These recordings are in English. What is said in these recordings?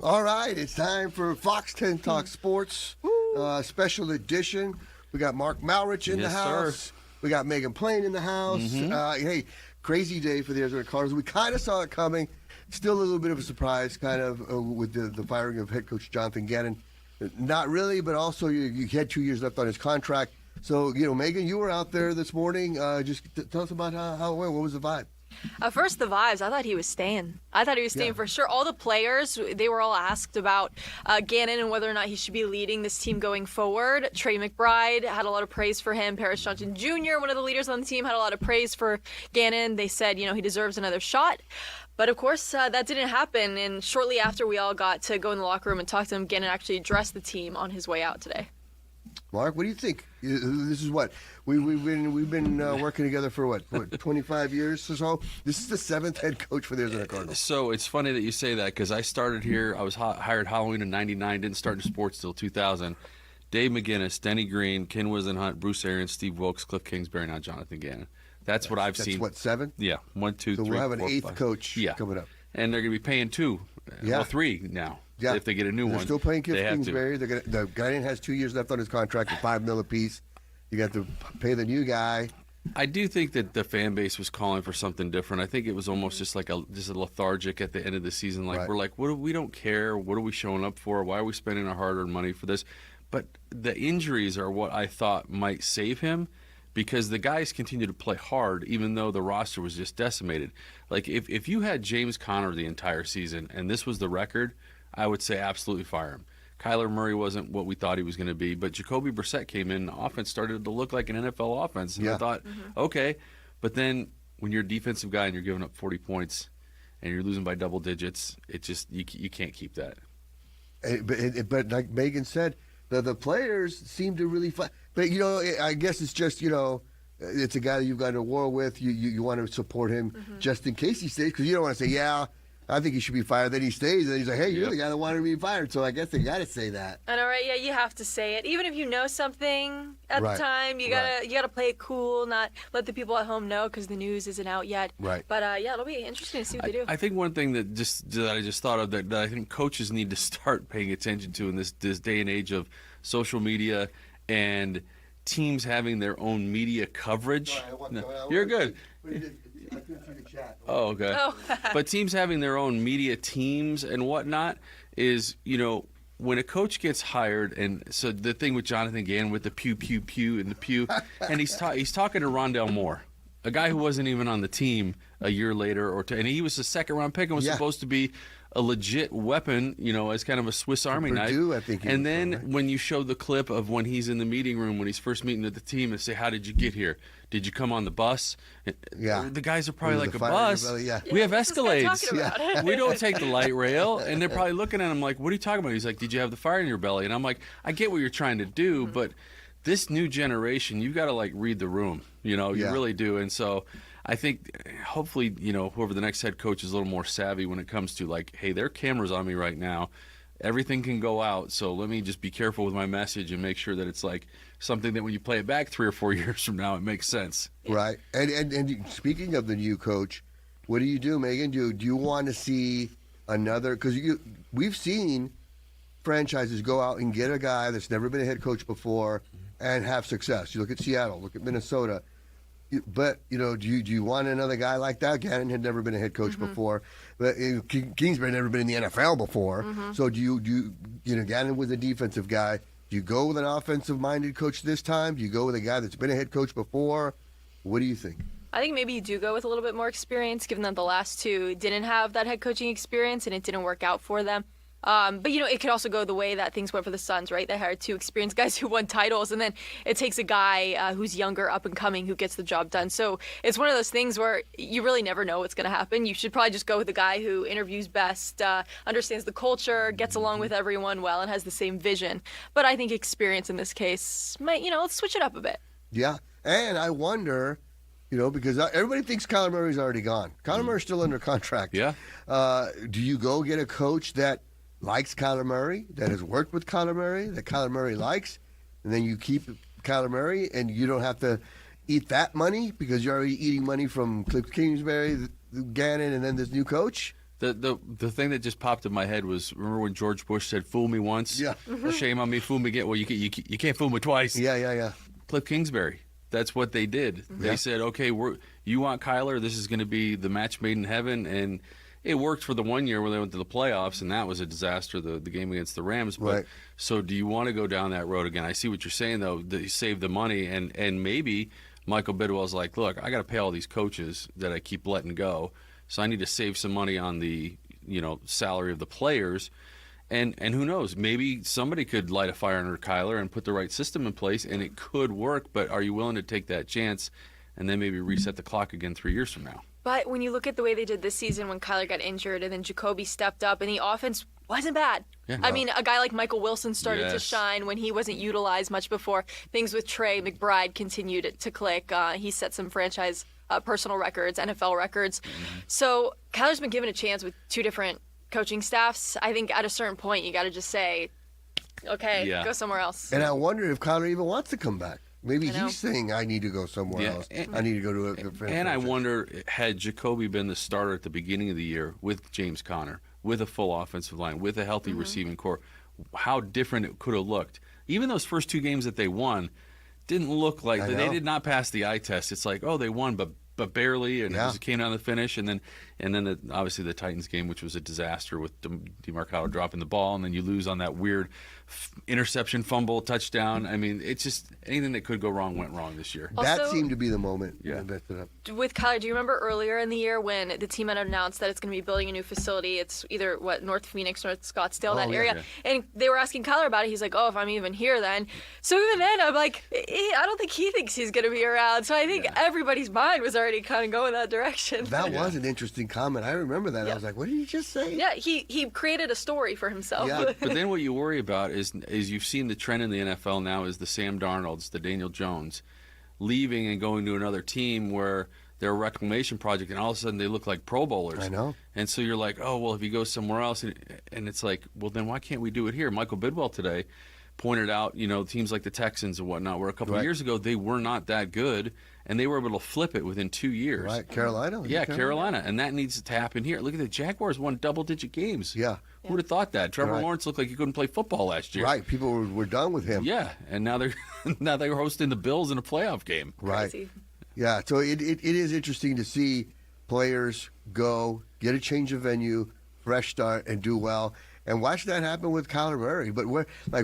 All right, it's time for Fox 10 Talk Sports special edition. We got Mark Malerich in the house. Sir. We got Megan Plain in the house. Hey, crazy day for the Arizona Cardinals. We kind of saw it coming. Still a little bit of a surprise, kind of, with the firing of head coach Jonathan Gannon. Not really, but also you had 2 years left on his contract. So, Megan, you were out there this morning. Just tell us about how it went. What was the vibe? First, the vibes. I thought he was staying. For sure. All the players, they were all asked about Gannon and whether or not he should be leading this team going forward. Trey McBride had a lot of praise for him. Paris Johnson Jr., one of the leaders on the team, had a lot of praise for Gannon. They said, he deserves another shot. But, of course, that didn't happen. And shortly after we all got to go in the locker room and talk to him, Gannon actually addressed the team on his way out today. Mark, what do you think? This is what we've been working together for what 25 years or so. This is the 7th head coach for the Arizona Cardinals. So it's funny that you say that because I started here. I was hired Halloween in '99. Didn't start in sports till 2000. Dave McGinnis, Denny Green, Ken Wisenhunt, Bruce Arians, Steve Wilkes, Cliff Kingsbury, now Jonathan Gannon. That's what I've seen. That's what, 7? Yeah, 1, 2, 3. So we'll have an 8th 5. coach coming up, and they're going to be paying 2, well 3 now. Yeah. If they get a new one. They're still paying Cliff Kingsbury. The guy has 2 years left on his contract at $5 million apiece. You got to pay the new guy. I do think that the fan base was calling for something different. I think it was almost just like a lethargic at the end of the season. Like right. We're like, we don't care. What are we showing up for? Why are we spending our hard-earned money for this? But the injuries are what I thought might save him, because the guys continue to play hard even though the roster was just decimated. Like if you had James Conner the entire season and this was the record, I would say absolutely fire him. Kyler Murray wasn't what we thought he was going to be, but Jacoby Brissett came in, the offense started to look like an NFL offense. And I thought, okay. But then when you're a defensive guy and you're giving up 40 points and you're losing by double digits, it just you can't keep that. But like Megan said, the players seem to really fight. But, I guess it's just, it's a guy that you've got a war with. You want to support him just in case he stays, because you don't want to say, I think he should be fired. Then he stays, and he's like, hey, you're the guy that wanted to be fired. So I guess they got to say that. I know, right? Yeah, you have to say it. Even if you know something at the time, you gotta play it cool, not let the people at home know because the news isn't out yet. Right. But, it'll be interesting to see what they do. I think one thing that I just thought of that I think coaches need to start paying attention to in this day and age of social media and teams having their own media coverage. You're good. Oh, okay. But teams having their own media teams and whatnot is, when a coach gets hired, and so the thing with Jonathan Gannon with the pew, pew, pew in the pew, and he's talking to Rondell Moore, a guy who wasn't even on the team a year later, and he was a second-round pick and was supposed to be a legit weapon, as kind of a Swiss Army knife. I think. And then when you show the clip of when he's in the meeting room, when he's first meeting with the team, and say, how did you get here? Did you come on the bus? Yeah. The guys are probably like, a bus? We have Escalades. We don't take the light rail. And they're probably looking at him like, what are you talking about? He's like, did you have the fire in your belly? And I'm like, I get what you're trying to do, but this new generation, you've got to read the room. You really do. And so I think hopefully, whoever the next head coach is a little more savvy when it comes to hey, there are cameras on me right now. Everything can go out, so let me just be careful with my message and make sure that it's something that when you play it back 3 or 4 years from now, it makes sense. Right. And speaking of the new coach, what do, Megan? Do you want to see another? Because we've seen franchises go out and get a guy that's never been a head coach before and have success. You look at Seattle, look at Minnesota. But, do you want another guy like that? Gannon had never been a head coach before. But Kingsbury had never been in the NFL before. So do you Gannon was a defensive guy. Do you go with an offensive-minded coach this time? Do you go with a guy that's been a head coach before? What do you think? I think maybe you do go with a little bit more experience, given that the last two didn't have that head coaching experience and it didn't work out for them. But, it could also go the way that things went for the Suns, right? They hired 2 experienced guys who won titles, and then it takes a guy who's younger, up and coming, who gets the job done. So it's one of those things where you really never know what's going to happen. You should probably just go with the guy who interviews best, understands the culture, gets along with everyone well, and has the same vision. But I think experience in this case might, let's switch it up a bit. Yeah, and I wonder, because everybody thinks Kyler Murray's already gone. Kyler Murray's still under contract. Yeah. Do you go get a coach that likes Kyler Murray, that has worked with Kyler Murray, that Kyler Murray likes, and then you keep Kyler Murray and you don't have to eat that money because you're already eating money from Cliff Kingsbury, Gannon, and then this new coach? The thing that just popped in my head was, remember when George Bush said, "Fool me once, Yeah. Shame on me, fool me again." Well, you can't fool me twice. Yeah. Cliff Kingsbury. That's what they did. They said, "Okay, you want Kyler? This is going to be the match made in heaven." And it worked for the 1 year when they went to the playoffs, and that was a disaster. The game against the Rams. But Right. so, do you want to go down that road again? I see what you're saying, though. They save the money, and maybe Michael Bidwell's like, "Look, I got to pay all these coaches that I keep letting go, so I need to save some money on the salary of the players." And who knows? Maybe somebody could light a fire under Kyler and put the right system in place, and it could work. But are you willing to take that chance and then maybe reset the clock again 3 years from now? But when you look at the way they did this season when Kyler got injured and then Jacoby stepped up and the offense wasn't bad. Yeah. I mean, a guy like Michael Wilson started to Yes. shine when he wasn't utilized much before. Things with Trey McBride continued to click. He set some franchise personal records, NFL records. So Kyler's been given a chance with two different coaching staffs. I think at a certain point you got to just say, okay, go somewhere else. And I wonder if Kyler even wants to come back. Maybe I know. he's saying, I need to go somewhere else. I need to go to a different And I franchise." wonder, had Jacoby been the starter at the beginning of the year with James Conner, with a full offensive line, with a healthy receiving core, how different it could have looked. Even those first two games that they won didn't look like I they know. did not pass the eye test. It's like, oh, they won, but barely, and it came down to the finish, and then obviously the Titans game, which was a disaster with DeMarcado dropping the ball, and then you lose on that weird interception, fumble, touchdown. I mean, it's just anything that could go wrong went wrong this year. That Also- seemed to be the moment. Yeah. that messed it up. With Kyler, do you remember earlier in the year when the team had announced that it's going to be building a new facility? It's either North Phoenix, North Scottsdale, that yeah. area. And they were asking Kyler about it. He's like, "Oh, if I'm even here, then." So even then, I'm like, I don't think he thinks he's going to be around. So I think everybody's mind was already kind of going that direction. That was an interesting comment. I remember that. I was like, what did he just say? Yeah, he created a story for himself. Yeah. But then what you worry about is you've seen the trend in the NFL now is the Sam Darnolds, the Daniel Jones, leaving and going to another team where they're a reclamation project, and all of a sudden they look like Pro Bowlers. I know. And so you're like, oh, well, if he goes somewhere else, and it's like, well, then why can't we do it here? Michael Bidwell today pointed out, teams like the Texans and whatnot, where a couple of years ago they were not that good, and they were able to flip it within 2 years. Right, Carolina. Yeah, Carolina, and that needs to happen here. Look at the Jaguars won double-digit games. Yeah. Who would have thought that? Trevor Lawrence looked like he couldn't play football last year. Right, people were done with him. Yeah, and now they're hosting the Bills in a playoff game. Right. Crazy. Yeah, so it is interesting to see players go, get a change of venue, fresh start, and do well. And watch that happen with Kyler Murray. But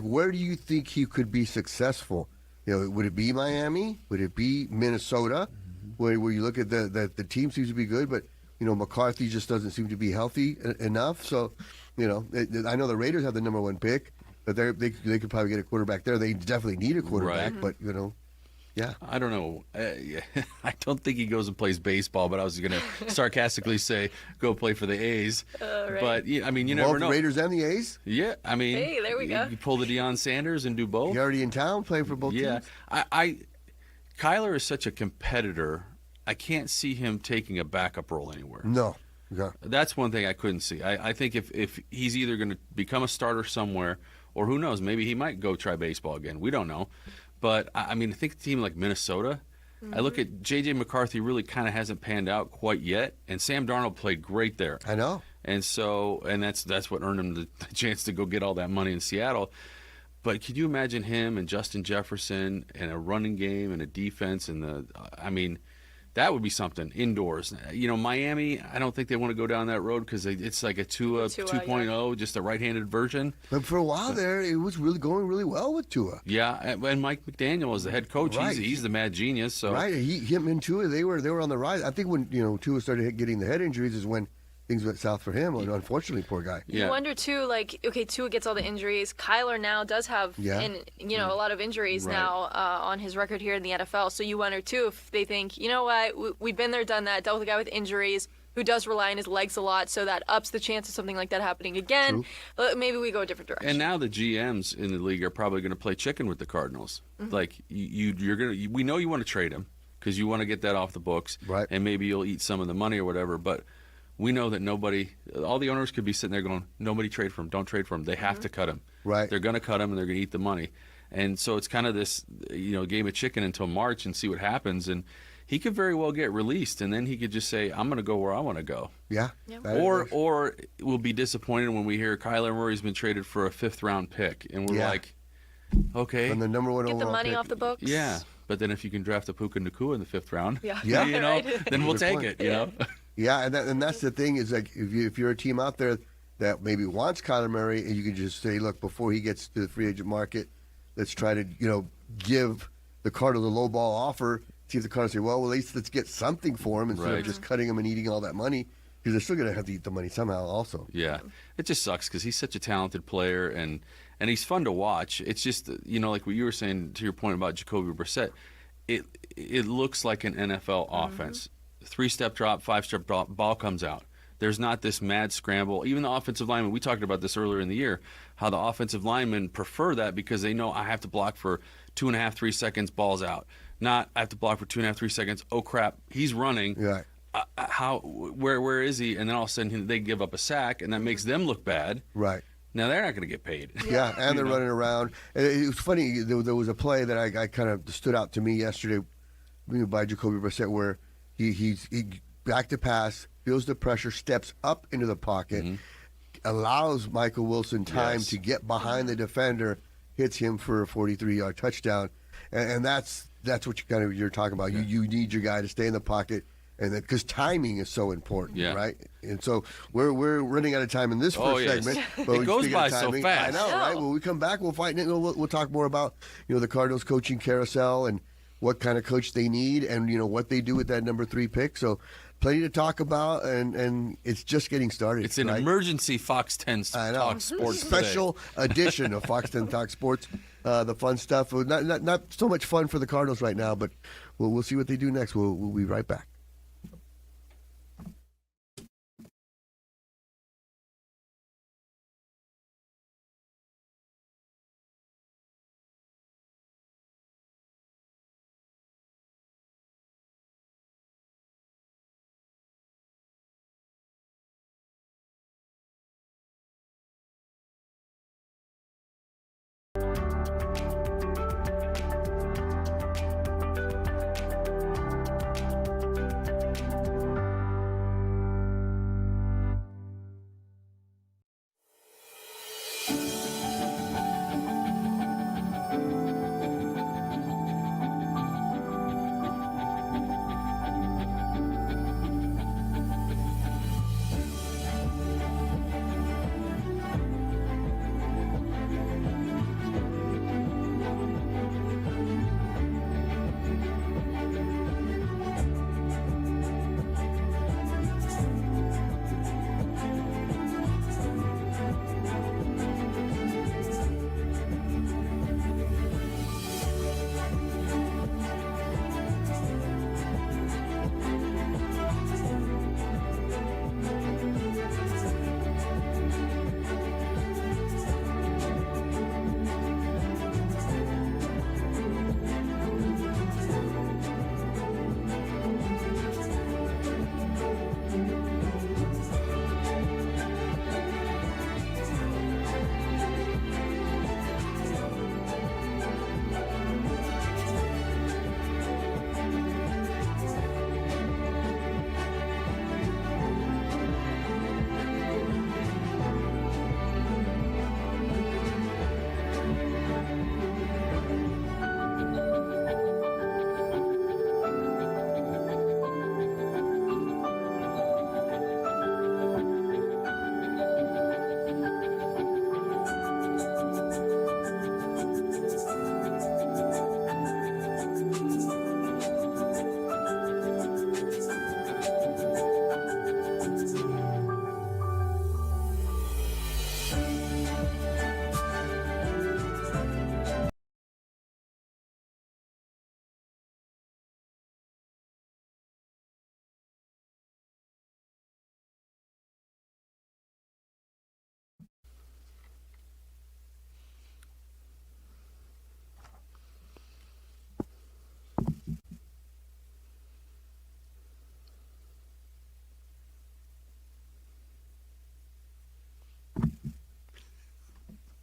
where do you think he could be successful? Would it be Miami? Would it be Minnesota? Where you look at the team seems to be good, but McCarthy just doesn't seem to be healthy enough. So, I know the Raiders have the number one pick, but they could probably get a quarterback there. They definitely need a quarterback, Right. but yeah. I don't know. I don't think he goes and plays baseball, but I was going to sarcastically say go play for the A's. Right. But, you Both never know. the Raiders and the A's? Yeah, I mean, Hey, there we go. You pull the Deion Sanders and do both. You're already in town playing for both Yeah, teams? Kyler is such a competitor. I can't see him taking a backup role anywhere. No. Yeah. That's one thing I couldn't see. I think if he's either going to become a starter somewhere, or who knows, maybe he might go try baseball again. We don't know. But, I mean, I think a team like Minnesota, I look at J.J. McCarthy really kind of hasn't panned out quite yet, and Sam Darnold played great there. I know. And so, and that's what earned him the chance to go get all that money in Seattle. But could you imagine him and Justin Jefferson and a running game and a defense and that would be something indoors. Miami, I don't think they want to go down that road because it's like a Tua 2.0, just a right-handed version. But for a while there, it was really going really well with Tua. Yeah, and Mike McDaniel is the head coach. Right. He's the mad genius. So Right, him and Tua, they were on the rise. I think when Tua started getting the head injuries is when things went south for him. Unfortunately, poor guy. Yeah. You wonder too, Tua gets all the injuries. Kyler now does have, a lot of injuries Right. now on his record here in the NFL. So you wonder too if they think, you know what, we've been there, done that, dealt with a guy with injuries who does rely on his legs a lot, so that ups the chance of something like that happening again. Maybe we go a different direction. And now the GMs in the league are probably going to play chicken with the Cardinals. Like you're gonna, we know you want to trade him because you want to get that off the books, Right. And maybe you'll eat some of the money or whatever, but. We know that all the owners could be sitting there going, nobody trade for him, don't trade for him. They have to cut him. Right. They're going to cut him and they're going to eat the money. And so it's kind of this, game of chicken until March and see what happens. And he could very well get released, and then he could just say, I'm going to go where I want to go. Yeah. Or we'll be disappointed when we hear Kyler Murray's been traded for a 5th-round pick. And we're like, okay. From the number 1 Get the overall money pick. off the books. Yeah. But then if you can draft a Puka Nacua in the 5th round, Yeah. Right. then we'll Good take point. it, Yeah, and that's the thing is, like, if you're a team out there that maybe wants Kyler Murray, and you can just say, look, before he gets to the free agent market, let's try to give the Cardinals a low ball offer. See if the Cardinals say, well, at least let's get something for him instead of just cutting him and eating all that money, because they're still going to have to eat the money somehow also. Yeah, it just sucks because he's such a talented player and he's fun to watch. It's just, like what you were saying to your point about Jacoby Brissett, it looks like an NFL offense. 3-step drop, 5-step drop, ball comes out. There's not this mad scramble. Even the offensive linemen, we talked about this earlier in the year, how the offensive linemen prefer that because they know I have to block for 2.5, 3 seconds, ball's out. Not I have to block for 2.5, 3 seconds. Oh crap, he's running. Right. Where is he? And then all of a sudden they give up a sack, and that makes them look bad. Right. Now they're not going to get paid. Yeah, and they're running around. And it was funny. There was a play that I kind of stood out to me yesterday by Jacoby Brissett where he back to pass, feels the pressure, steps up into the pocket, allows Michael Wilson time to get behind the defender, hits him for a 43-yard touchdown, and that's what you're talking about. You need your guy to stay in the pocket, and because timing is so important, right? And so we're running out of time in this first segment. But it goes by so fast. I know, right? When we come back, we'll fight. We'll talk more about the Cardinals coaching carousel and what kind of coach they need, and what they do with that number 3 pick. So plenty to talk about, and it's just getting started. It's an emergency Fox 10 Talk Sports special edition of Fox 10 Talk Sports. The fun stuff. Not so much fun for the Cardinals right now, but we'll see what they do next. We'll be right back.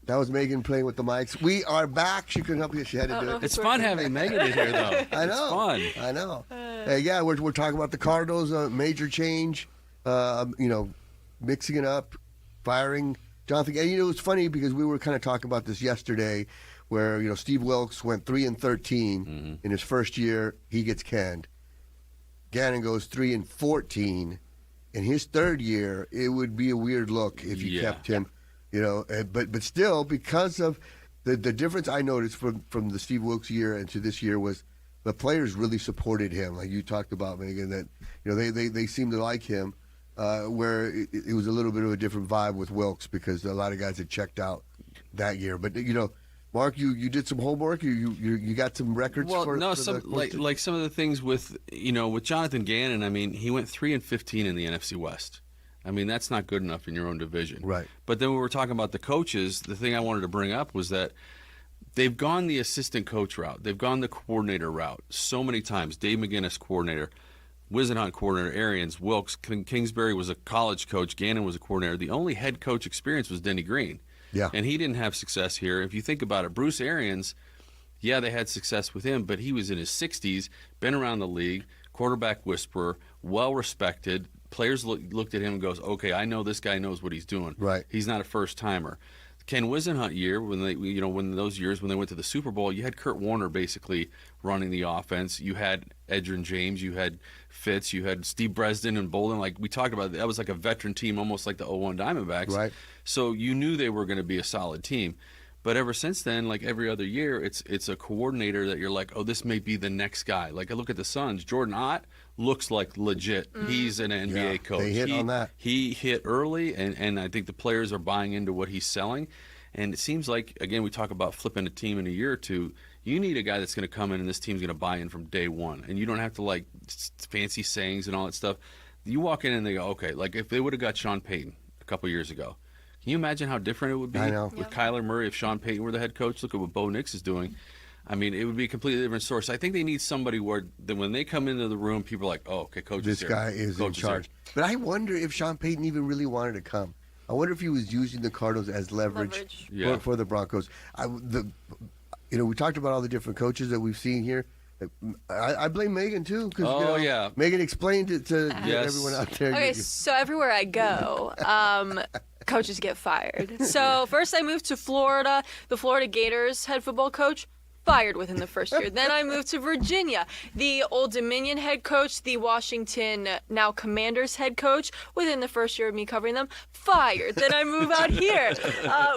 That was Megan playing with the mics. We are back. She couldn't help you. She had to do it. It's fun having Megan in here, though. I know. It's fun. I know. Yeah, we're talking about the Cardinals, major change, mixing it up, firing Jonathan. And, it's funny because we were kind of talking about this yesterday where, Steve Wilkes went 3-13 in his first year. He gets canned. Gannon goes 3-14. In his third year, it would be a weird look if you kept him. But still, because of the difference I noticed from the Steve Wilkes year into this year was the players really supported him, like you talked about, Megan. That they seemed to like him, where it was a little bit of a different vibe with Wilkes because a lot of guys had checked out that year. But Mark, you did some homework. You got some records. Well, for some like some of the things with with Jonathan Gannon. I mean, he went 3-15 in the NFC West. I mean, that's not good enough in your own division. Right. But then when we were talking about the coaches, the thing I wanted to bring up was that they've gone the assistant coach route. They've gone the coordinator route so many times. Dave McGinnis, coordinator. Wisenhunt, coordinator. Arians, Wilkes, Kingsbury was a college coach. Gannon was a coordinator. The only head coach experience was Denny Green. Yeah. And he didn't have success here. If you think about it, Bruce Arians, they had success with him, but he was in his 60s, been around the league, quarterback whisperer, well-respected. Players looked at him and goes, okay, I know this guy knows what he's doing. Right. He's not a first-timer. Ken Wisenhunt year, when they went to the Super Bowl, you had Kurt Warner basically running the offense. You had Edgerrin James, you had Fitz, you had Steve Bresden and Bolden. Like we talked about, that was like a veteran team, almost like the 01 Diamondbacks. Right. So you knew they were going to be a solid team. But ever since then, like every other year, it's a coordinator that you're like, oh, this may be the next guy. Like I look at the Suns, Jordan Ott looks like legit. He's an NBA coach. They hit on that. He hit early, and I think the players are buying into what he's selling. And it seems like, again, we talk about flipping a team in a year or two. You need a guy that's going to come in and this team's going to buy in from day one. And you don't have to like fancy sayings and all that stuff. You walk in and they go, okay, like if they would have got Sean Payton a couple years ago, can you imagine how different it would be? I know. With Kyler Murray, if Sean Payton were the head coach, look at what Bo Nix is doing. I mean, it would be a completely different source. I think they need somebody where when they come into the room, people are like, oh, okay, coach is here. This guy is in charge. But I wonder if Sean Payton even really wanted to come. I wonder if he was using the Cardinals as leverage. For the Broncos. We talked about all the different coaches that we've seen here. I blame Megan too because Megan explained it to everyone out there. Okay, so everywhere I go, coaches get fired. So first I moved to Florida. The Florida Gators head football coach fired within the first year. Then I moved to Virginia. The Old Dominion head coach, the Washington now Commanders head coach, within the first year of me covering them, fired. Then I move out here.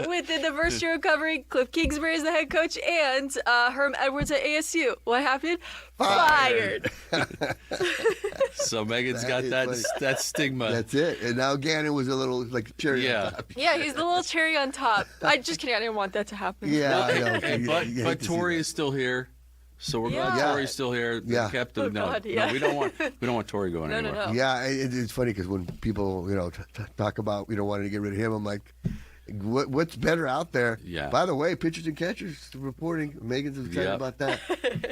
Within the first year of covering Cliff Kingsbury as the head coach and Herm Edwards at ASU. What happened? Fired. So Megan's got that stigma. That's it. And now Gannon was a little like cherry on top. Yeah, he's the little cherry on top. I just kidding. I didn't want that to happen. Yeah, I know. But Tori is still here. So we're glad Tori's still here. Yeah. No, we don't want Tori going anywhere. No. Yeah, it's funny because when people talk about wanting to get rid of him, I'm like, what's better out there? Yeah. By the way, pitchers and catchers reporting. Megan's excited about that.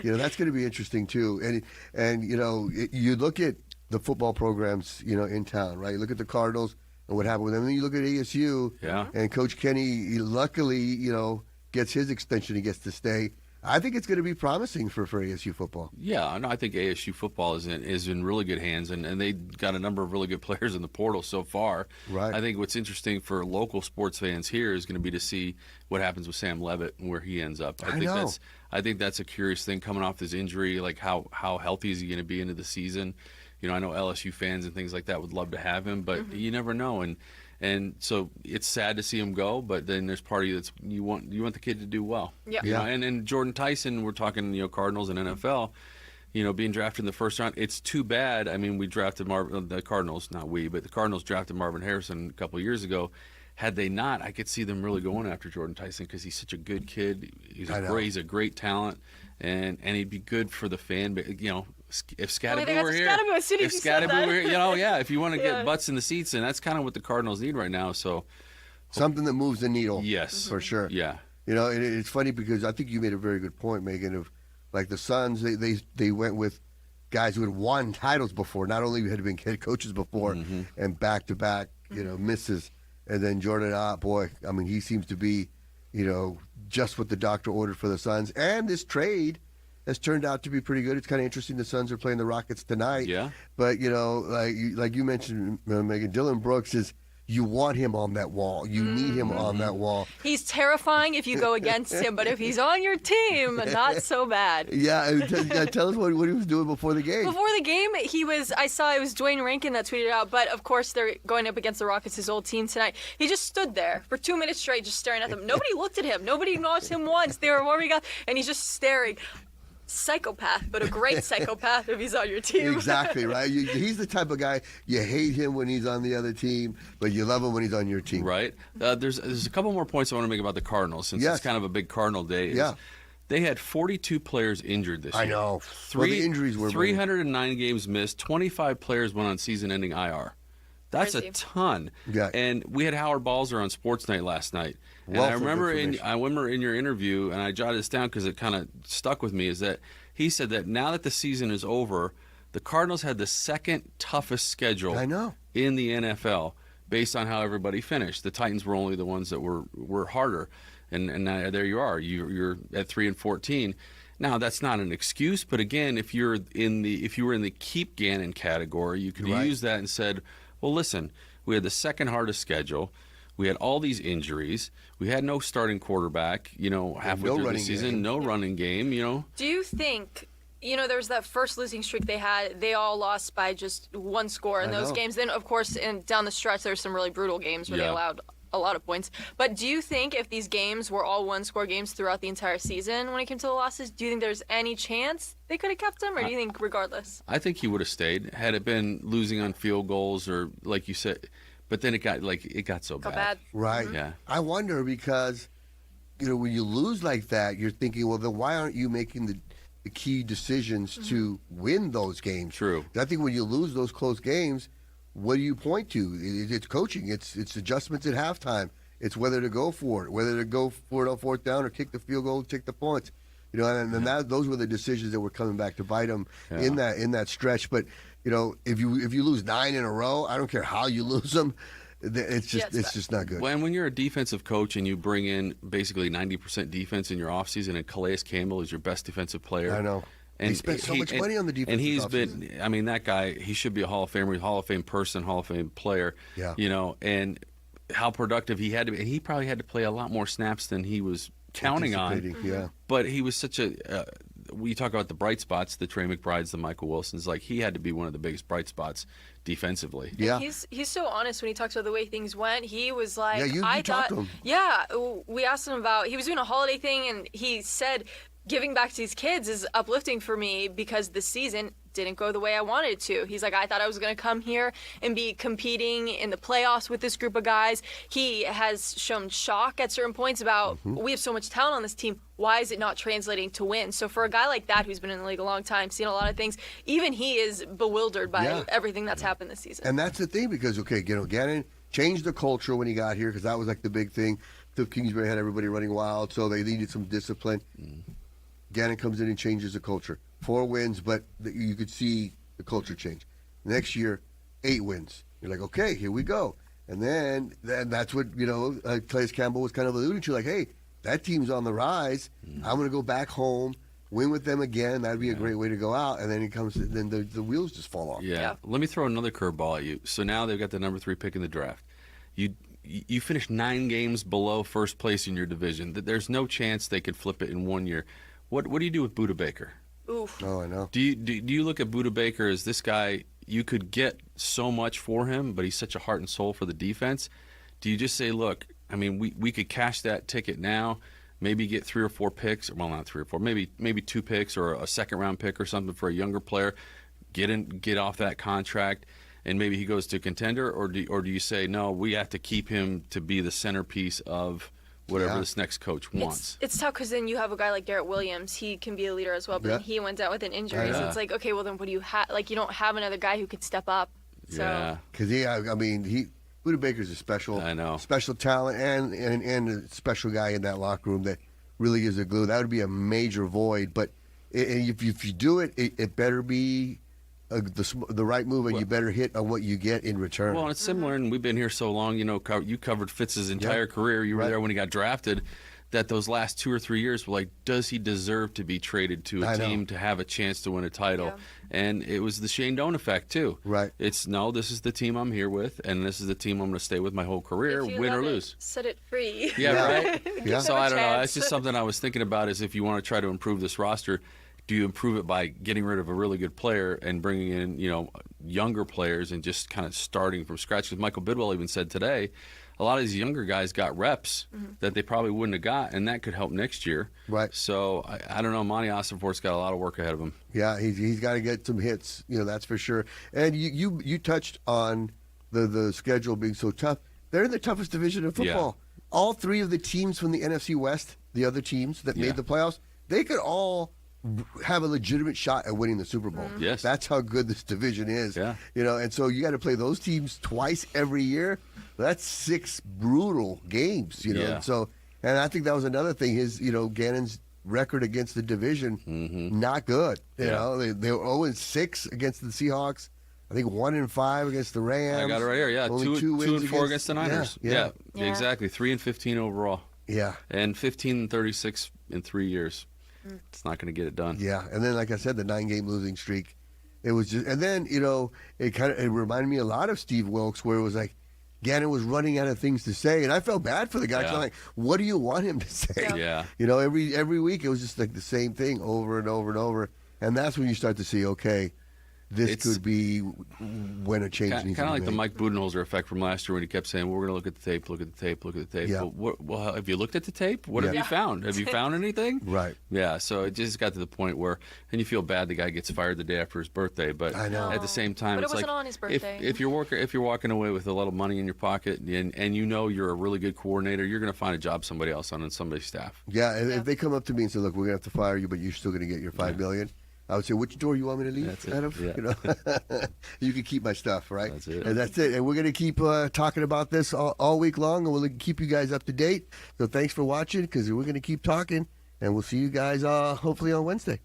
That's going to be interesting too. And you look at the football programs in town, right? You look at the Cardinals and what happened with them. And then you look at ASU. Yeah. And Coach Kenny, luckily, gets his extension. He gets to stay. I think it's going to be promising for ASU football. Yeah, no, I think ASU football is in really good hands, and they got a number of really good players in the portal so far. Right. I think what's interesting for local sports fans here is going to be to see what happens with Sam Levitt and where he ends up. I think that's a curious thing coming off this injury. Like how healthy is he going to be into the season? I know LSU fans and things like that would love to have him, but you never know. And so it's sad to see him go, but then there's part of you that's you want the kid to do well. Yeah. And Jordan Tyson, we're talking Cardinals and NFL, being drafted in the first round. It's too bad. I mean, we drafted the Cardinals, not we, but the Cardinals drafted Marvin Harrison a couple of years ago. Had they not, I could see them really going after Jordan Tyson because he's such a good kid. He's a great talent, and he'd be good for the fan. But if Scatterby were here, if you want to get butts in the seats, and that's kind of what the Cardinals need right now. So something that moves the needle. Yes, for sure. Yeah. It's funny because I think you made a very good point, Megan. Of like the Suns, they went with guys who had won titles before. Not only had been head coaches before, and back to back, misses. And then Jordan Ott, boy, I mean, he seems to be just what the doctor ordered for the Suns. And this trade has turned out to be pretty good. It's kind of interesting. The Suns are playing the Rockets tonight. Yeah. But, like you mentioned, Megan, Dylan Brooks you want him on that wall. You need him on that wall. He's terrifying if you go against him, but if he's on your team, not so bad. Yeah, tell us what he was doing before the game. Before the game, I saw it was Dwayne Rankin that tweeted out, but of course they're going up against the Rockets, his old team tonight. He just stood there for 2 minutes straight just staring at them. Nobody looked at him. Nobody acknowledged him once. They were warming up, and he's just staring. Psychopath, but a great psychopath if he's on your team. Exactly, right? He's the type of guy, you hate him when he's on the other team, but you love him when he's on your team. Right. There's a couple more points I want to make about the Cardinals, since it's kind of a big Cardinal day. Yeah. They had 42 players injured this year. I know. The injuries were 309 games missed. 25 players went on season-ending IR. That's Crazy. a ton. Yeah. And we had Howard Balzer on Sports Night last night. And I remember in your interview, and I jotted this down because it kind of stuck with me, is that he said that now that the season is over, the Cardinals had the second toughest schedule in the NFL based on how everybody finished. The Titans were only the ones that were harder. And now there you are. You're at 3-14. Now that's not an excuse, but again, if you were in the keep Gannon category, you could use that and said, well, listen, we had the second hardest schedule. We had all these injuries. We had no starting quarterback, halfway through the season, no running game, Do you think, there was that first losing streak they had, they all lost by just one score in those games. Then, of course, down the stretch, there were some really brutal games where they allowed a lot of points. But do you think if these games were all one-score games throughout the entire season when it came to the losses, do you think there's any chance they could have kept him, or do you think regardless? I think he would have stayed had it been losing on field goals or like you said. But then it got so bad. Right. Mm-hmm. Yeah. I wonder because, when you lose like that, you're thinking, well, then why aren't you making the key decisions to win those games? True. I think when you lose those close games, what do you point to? It's coaching. It's adjustments at halftime. It's whether to go for it, whether to go for it on fourth down or kick the field goal, take the points. And those were the decisions that were coming back to bite them in that stretch. But if you lose 9 in a row, I don't care how you lose them. It's just not good. Well, and when you're a defensive coach and you bring in basically 90% defense in your offseason, and Calais Campbell is your best defensive player. I know. And he spent so much money on the defense. And he's been, that guy, he should be a Hall of Famer, Hall of Fame person, Hall of Fame player. Yeah. And how productive he had to be. And he probably had to play a lot more snaps than he was counting on. Yeah. But he was such we talk about the bright spots, the Trey McBrides, the Michael Wilsons. Like, he had to be one of the biggest bright spots defensively. Yeah. He's so honest when he talks about the way things went. He was like, you talked to him. Yeah, we asked him about, he was doing a holiday thing, and he said, giving back to these kids is uplifting for me because the season didn't go the way I wanted it to. He's like, I thought I was going to come here and be competing in the playoffs with this group of guys. He has shown shock at certain points about, we have so much talent on this team. Why is it not translating to win? So for a guy like that who's been in the league a long time, seen a lot of things, even he is bewildered by everything that's happened this season. And that's the thing because, Gannon changed the culture when he got here because that was like the big thing. So Kingsbury had everybody running wild, so they needed some discipline. Gannon comes in and changes the culture. 4 wins, but you could see the culture change. Next year, 8 wins. You're like, okay, here we go. And then that's what, Calais Campbell was kind of alluding to, like, hey, that team's on the rise. I'm going to go back home, win with them again. That'd be a great way to go out. And then then the wheels just fall off. Yeah. Let me throw another curveball at you. So now they've got the number 3 pick in the draft. You finished 9 games below first place in your division. There's no chance they could flip it in 1 year. What do you do with Budda Baker? Oof. Oh, I know. Do you look at Budda Baker as this guy, you could get so much for him, but he's such a heart and soul for the defense? Do you just say, look, I mean, we could cash that ticket now, maybe get 3 or 4 picks, well, not 3 or 4, maybe 2 picks or a second-round pick or something for a younger player, get off that contract, and maybe he goes to contender, or do you say, no, we have to keep him to be the centerpiece of whatever this next coach wants? It's tough because then you have a guy like Garrett Williams. He can be a leader as well, but then he went down with an injury. So it's like, okay, well then what do you have? Like, you don't have another guy who could step up. So. Yeah. Because Budda Baker's a special talent and a special guy in that locker room that really is a glue. That would be a major void. But if you do it, it better be the right move, and you better hit on what you get in return. Well, it's similar, and we've been here so long. You covered Fitz's entire career. You were there when he got drafted. that those last 2 or 3 years were like, does he deserve to be traded to a team to have a chance to win a title? Yeah. And it was the Shane Doan effect too. Right. It's no, this is the team I'm here with, and this is the team I'm going to stay with my whole career, If you win or love it, lose. set it free. Yeah, right. Yeah. So them a I don't know. chance. It's just something I was thinking about. Is if you want to try to improve this roster, do you improve it by getting rid of a really good player and bringing in younger players and just kind of starting from scratch? Because Michael Bidwell even said today, a lot of these younger guys got reps that they probably wouldn't have got, and that could help next year. Right. So I don't know. Monty Ossenfort's got a lot of work ahead of him. Yeah, he's got to get some hits, that's for sure. And you touched on the schedule being so tough. They're in the toughest division of football. Yeah. All three of the teams from the NFC West, the other teams that made the playoffs, they could all have a legitimate shot at winning the Super Bowl. Yes. That's how good this division is. Yeah. And so you got to play those teams twice every year. That's 6 brutal games, Yeah. And I think that was another thing. His, Gannon's record against the division, not good. They were 0-6 against the Seahawks. I think 1-5 against the Rams. I got it right here. Yeah, Only 2 and 4 against the Niners. Yeah. Yeah. Exactly. 3-15 overall. Yeah. And 15-36 in 3 years. It's not going to get it done. Yeah. And then, like I said, the 9-game losing streak. It was just, and then, it reminded me a lot of Steve Wilkes, where it was like, Gannon was running out of things to say, and I felt bad for the guy. 'Cause I'm like, what do you want him to say? Yeah. Every week it was just like the same thing over and over and over, and that's when you start to see, okay, this could be when a change needs to be Kind of like made. the Mike Budenholzer effect from last year when he kept saying, well, we're going to look at the tape, look at the tape, look at the tape. Yeah. Well, have you looked at the tape? What have you found? Have you found anything? Right. Yeah, so it just got to the point where, and you feel bad the guy gets fired the day after his birthday, but I know. at the same time, But it it's wasn't like, on his birthday. if you're walking away with a lot of money in your pocket and you're a really good coordinator, you're going to find a job somebody else on somebody's staff. Yeah, if they come up to me and say, look, we're going to have to fire you, but you're still going to get your $5 million, I would say, which door you want me to leave That's it. out of? Yeah. You can keep my stuff, right? That's it. And that's it. And we're going to keep talking about this all week long, and we'll keep you guys up to date. So thanks for watching, because we're going to keep talking, and we'll see you guys hopefully on Wednesday.